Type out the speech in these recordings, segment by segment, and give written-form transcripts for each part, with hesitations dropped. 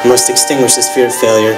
You must extinguish this fear of failure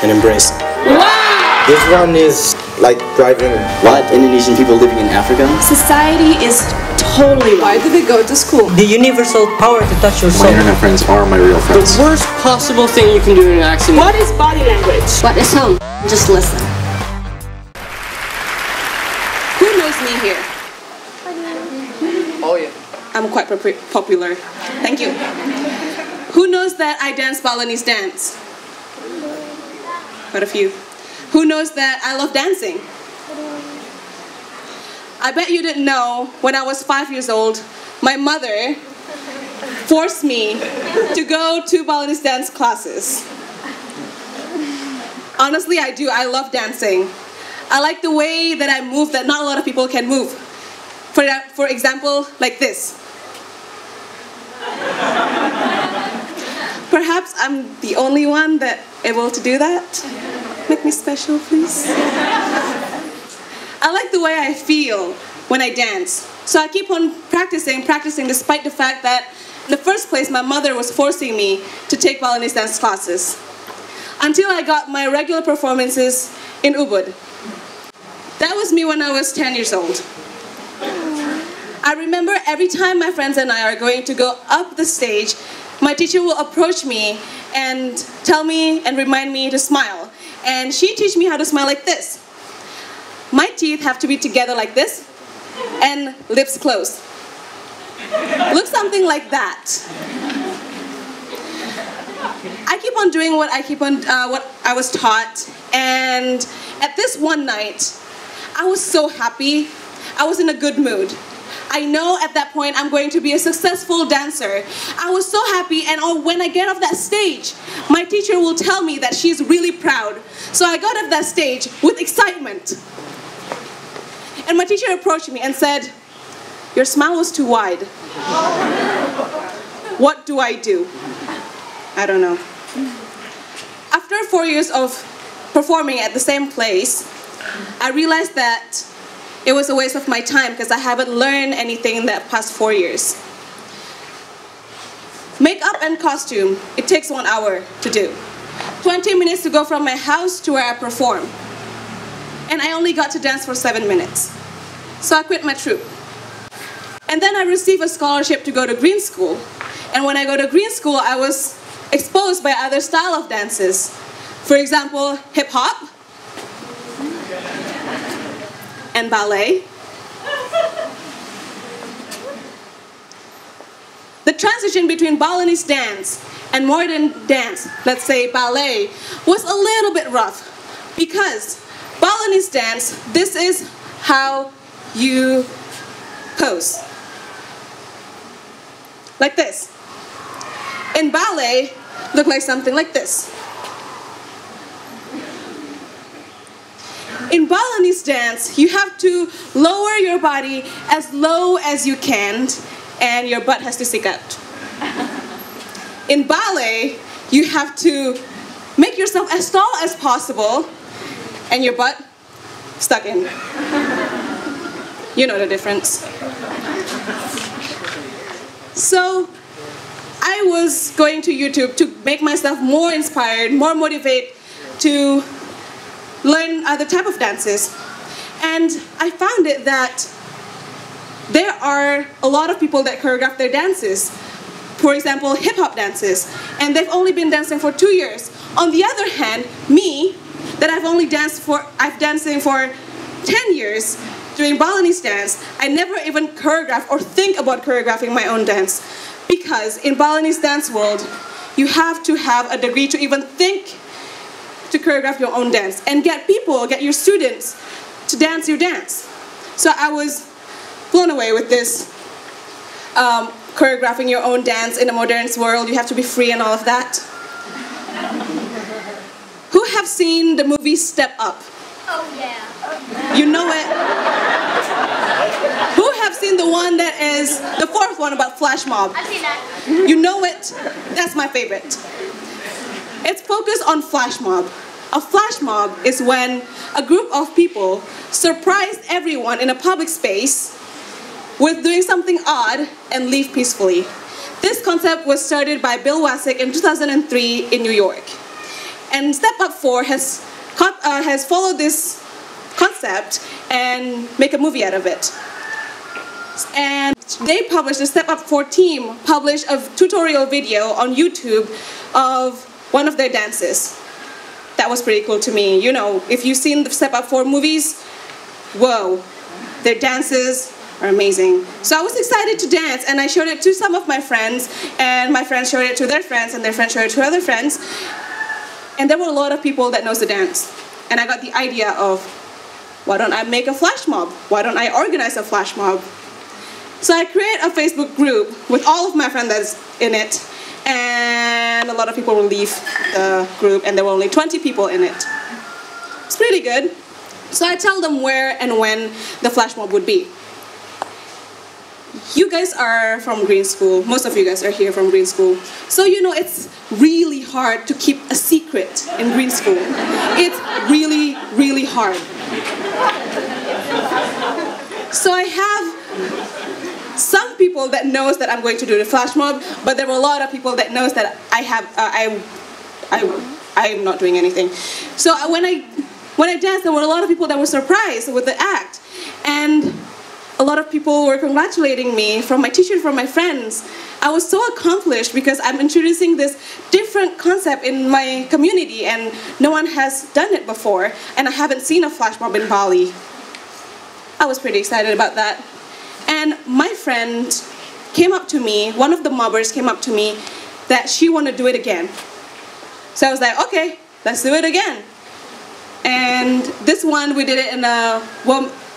and embrace it. Wow! This one is like driving what? Indonesian people living in Africa? Society is totally wrong. Why do they go to school? The universal power to touch your soul. My internet friends are my real friends. The worst possible thing you can do in an accident. What is body language? What is home? Just listen. Who knows me here? Oh yeah. I'm quite popular. Thank you. Who knows that I dance Balinese dance? Quite a few. Who knows that I love dancing? I bet you didn't know, when I was 5 years old, my mother forced me to go to Balinese dance classes. Honestly, I do. I love dancing. I like the way that I move that not a lot of people can move. For example, like this. Perhaps I'm the only one that able to do that. Make me special, please. I like the way I feel when I dance. So I keep on practicing despite the fact that in the first place my mother was forcing me to take Balinese dance classes. Until I got my regular performances in Ubud. That was me when I was 10 years old. I remember every time my friends and I are going to go up the stage, my teacher will approach me and tell me and remind me to smile. And she teach me how to smile like this. My teeth have to be together like this, and lips closed. Look something like that. I keep on doing what I was taught, and at this one night, I was so happy. I was in a good mood. I know at that point I'm going to be a successful dancer. I was so happy, and when I get off that stage, my teacher will tell me that she's really proud. So I got off that stage with excitement. And my teacher approached me and said, "Your smile was too wide. What do I do?" I don't know. After 4 years of performing at the same place, I realized that it was a waste of my time because I haven't learned anything in that past 4 years. Makeup and costume, it takes 1 hour to do. 20 minutes to go from my house to where I perform. And I only got to dance for 7 minutes. So I quit my troupe. And then I received a scholarship to go to green school. And when I go to green school, I was exposed by other style of dances. For example, hip hop and ballet. The transition between Balinese dance and modern dance, let's say ballet, was a little bit rough because Balinese dance, this is how you pose. Like this. In ballet, look like something like this. In Balinese dance, you have to lower your body as low as you can, and your butt has to stick out. In ballet, you have to make yourself as tall as possible, and your butt stuck in. You know the difference. So, I was going to YouTube to make myself more inspired, more motivated to learn other type of dances. And I found it that there are a lot of people that choreograph their dances. For example, hip-hop dances. And they've only been dancing for 2 years. On the other hand, me, that I've dancing for 10 years doing Balinese dance, I never even choreograph or think about choreographing my own dance. Because in Balinese dance world, you have to have a degree to even think to choreograph your own dance and get your students to dance your dance. So I was blown away with this choreographing your own dance in a modern world. You have to be free and all of that. Who have seen the movie Step Up? Oh yeah. You know it. Who have seen the one that is the fourth one about flash mob? I've seen that. You know it. That's my favorite. It's focused on flash mob. A flash mob is when a group of people surprise everyone in a public space with doing something odd and leave peacefully. This concept was started by Bill Wasick in 2003 in New York. And Step Up 4 has followed this concept and make a movie out of it. And they published, the Step Up 4 team published a tutorial video on YouTube of one of their dances. That was pretty cool to me. You know, if you've seen the Step Up 4 movies, whoa, their dances are amazing. So I was excited to dance, and I showed it to some of my friends, and my friends showed it to their friends, and their friends showed it to other friends. And there were a lot of people that knows the dance. And I got the idea of, why don't I make a flash mob? Why don't I organize a flash mob? So I created a Facebook group with all of my friends that's in it, and a lot of people will leave the group, and there were only 20 people in it. It's pretty good. So I tell them where and when the flash mob would be. You guys are from Green School. Most of you guys are here from Green School. So you know it's really hard to keep a secret in Green School. It's really, really hard. So I have some people that knows that I'm going to do the flash mob, but there were a lot of people that knows that I'm not doing anything. So when I danced, there were a lot of people that were surprised with the act, and a lot of people were congratulating me, from my teacher, from my friends. I was so accomplished because I'm introducing this different concept in my community, and no one has done it before, and I haven't seen a flash mob in Bali. I was pretty excited about that. And my friend came up to me, one of the mobbers came up to me, that she wanted to do it again. So I was like, okay, let's do it again. And this one, we did it in a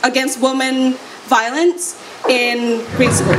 against women violence in Green School.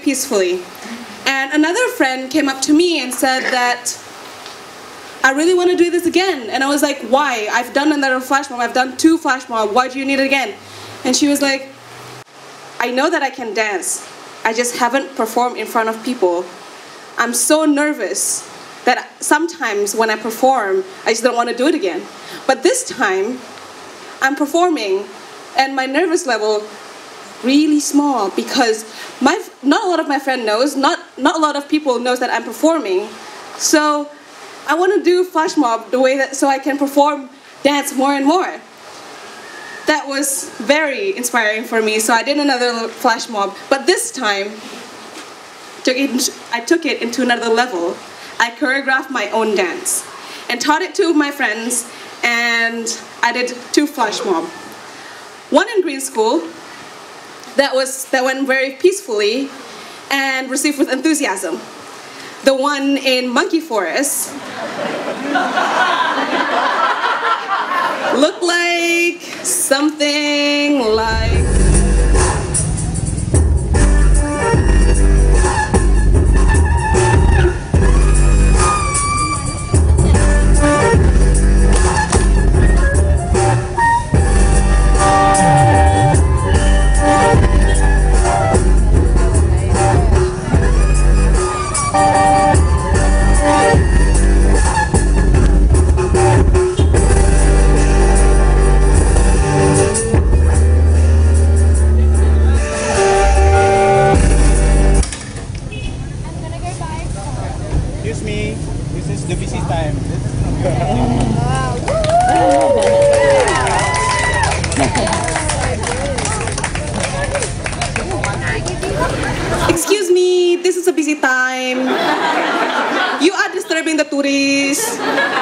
Peacefully. And another friend came up to me and said that I really want to do this again. And I was like, why? I've done another flash mob. I've done 2 flash mob. Why do you need it again? And she was like, I know that I can dance. I just haven't performed in front of people. I'm so nervous that sometimes when I perform, I just don't want to do it again. But this time, I'm and my nervous level really small because not a lot of my friend knows, not a lot of people knows that I'm performing. So I want to do flash mob the way that so I can perform dance more and more. That was very inspiring for me. So I did another flash mob, but this time I took it into another level. I choreographed my own dance and taught it to my friends, and I did 2 flash mob. One in Green School that went very peacefully and received with enthusiasm. The one in Monkey Forest looked like something like excuse me, this is a busy time. You are disturbing the tourists.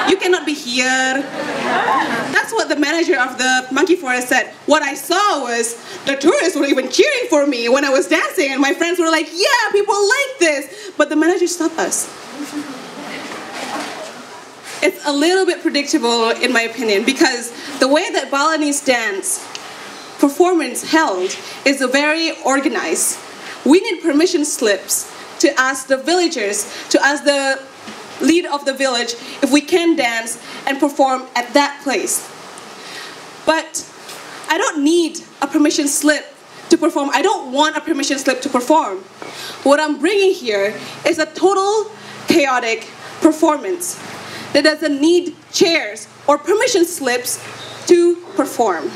You cannot be nobody here. That's what the manager of the monkey forest said. What I saw was the tourists were even cheering for me when I was dancing, and my friends were like, yeah, people like this. But the manager stopped us. It's a little bit predictable, in my opinion, because the way that Balinese dance performance held is very organized. We need permission slips to ask the villagers, to ask the lead of the village if we can dance and perform at that place. But I don't need a permission slip to perform. I don't want a permission slip to perform. What I'm bringing here is a total chaotic performance that doesn't need chairs or permission slips to perform.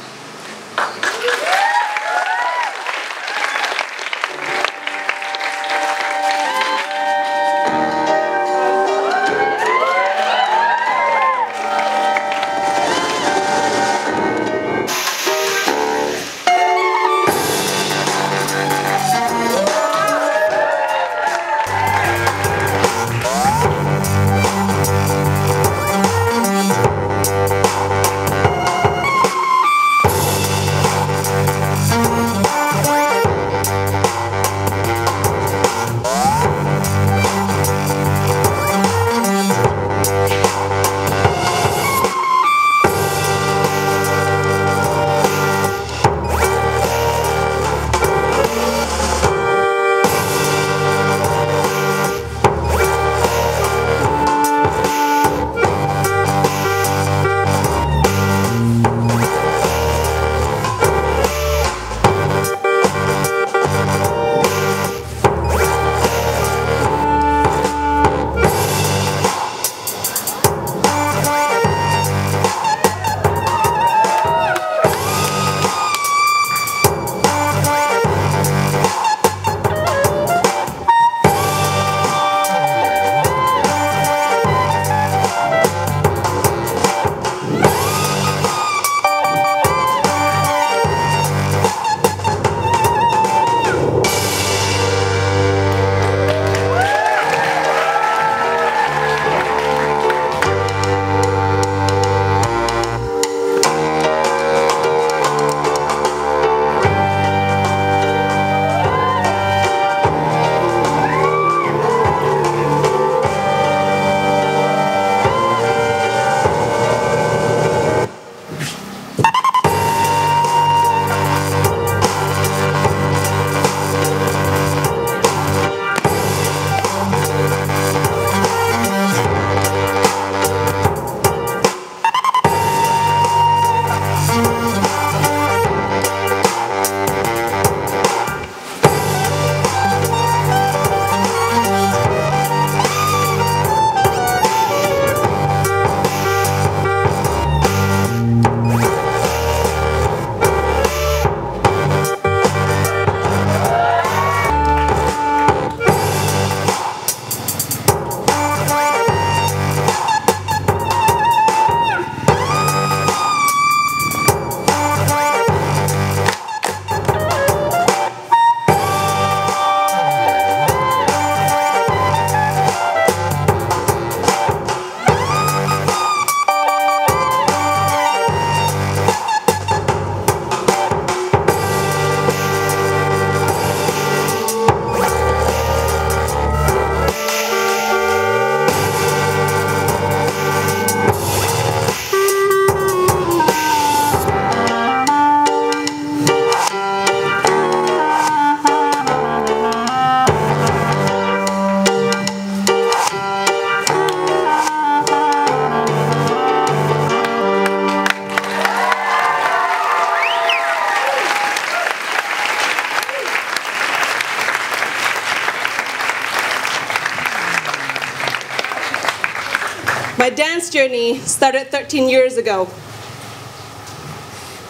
My dance journey started 13 years ago.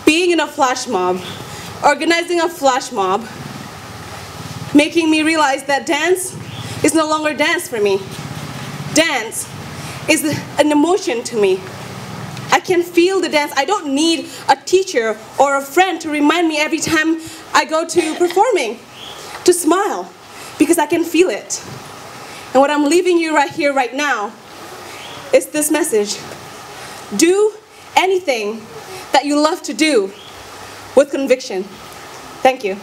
Being in a flash mob, organizing a flash mob, making me realize that dance is no longer dance for me. Dance is an emotion to me. I can feel the dance. I don't need a teacher or a friend to remind me every time I go to performing to smile, because I can feel it. And what I'm leaving you right here, right now, is this message. Do anything that you love to do with conviction. Thank you.